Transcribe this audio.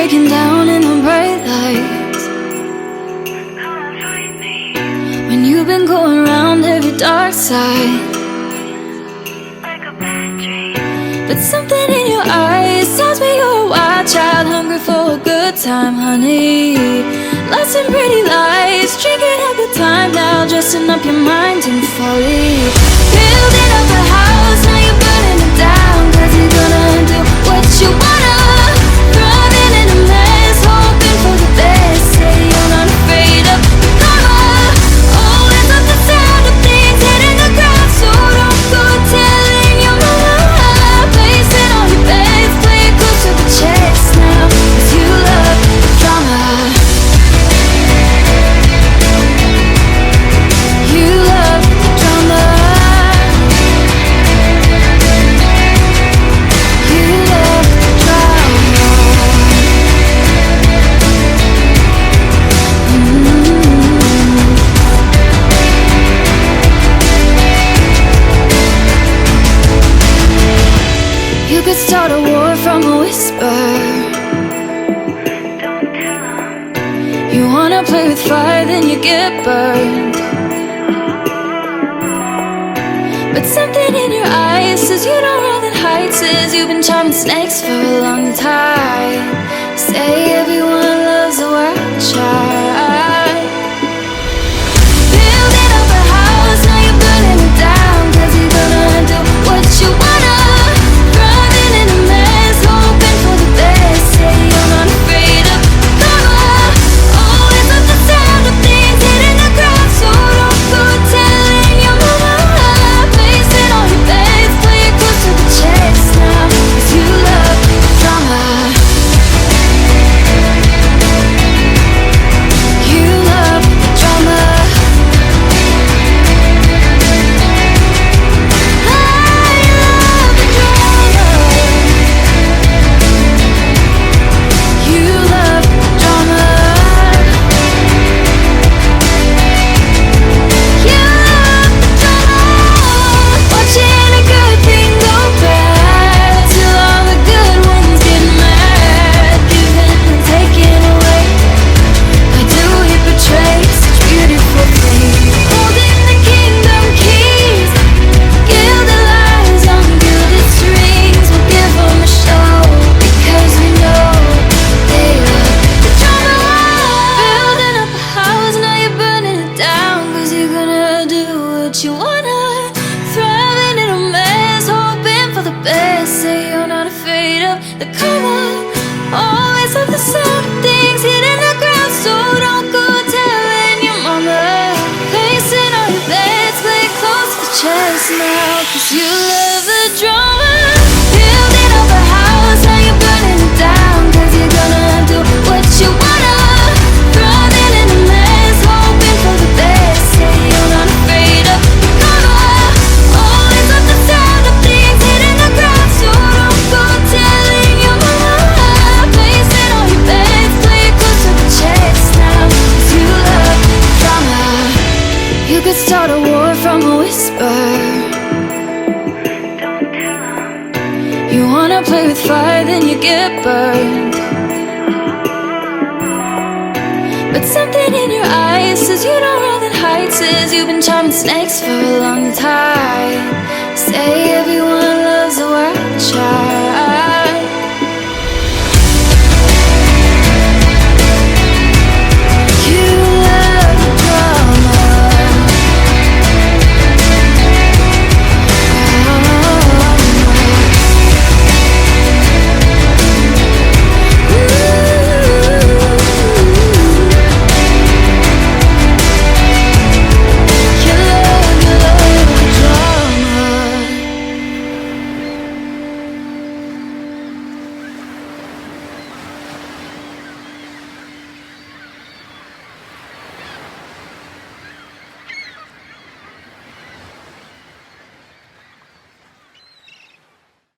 breaking down in the bright lights. When you've been going around every dark side, but something in your eyes tells me you're a wild child, hungry for a good time, honey. Lost in pretty lights, drinking a good time now, dressing up your mind in folly. Building up a house, now you're burning it down, 'cause you're gonna do what you wanna. Running in a mess, hoping for the best, say you're not afraid of the karma. Always love the sound of things hitting the ground, so don't go telling your mama. Place it on your bed, play it close to the chest now, 'cause you love the drama. You love the drama. You love the drama. You could start a war from a whisper. You wanna play with fire, then you get burned. But something in your eyes says you don't run at heights, says you've been charming snakes for a long time. Say everyone loves a wild child. Building up a house, now you're burning it down, 'cause you're gonna do what you wanna. Running in a mess, hoping for the best, say you're not afraid of karma. Always love the sound of things hitting the ground, so don't go telling your mama. Place it on your bed, play it close to the chest now, 'cause you love the drama. You love the drama. I love the drama. You love the drama. You love the drama. Watching a good thing go bad, till all the good ones get mad. Giving and taking away, why do we betray such beautiful things? Holding the kingdom keys, gilded lies on gilded strings. We'll give them a show, because we know they love the drama. Building up a house, now you're burning it down, 'cause you're gonna do what you wanna. Thriving in a mess, hoping for the best, say you're not afraid of the karma. Always love the sound of things hitting the ground, so don't go telling your mama. Place it on your bed, play it close to the chest now, 'cause you love the drama. Building up a house, now you're burning it down, 'cause you're gonna do what you wanna. Running in a mess, hoping for the best, say you're not afraid of the karma. Always love the sound of things hitting the ground, so don't go telling your mama. Place it on your bed, play it close to the chest now, 'cause you love the drama. You could start a war from a whisper. You wanna play with fire, then you get burned. But something in your eyes says you don't run at heights, says you've been charming snakes for a long time. Say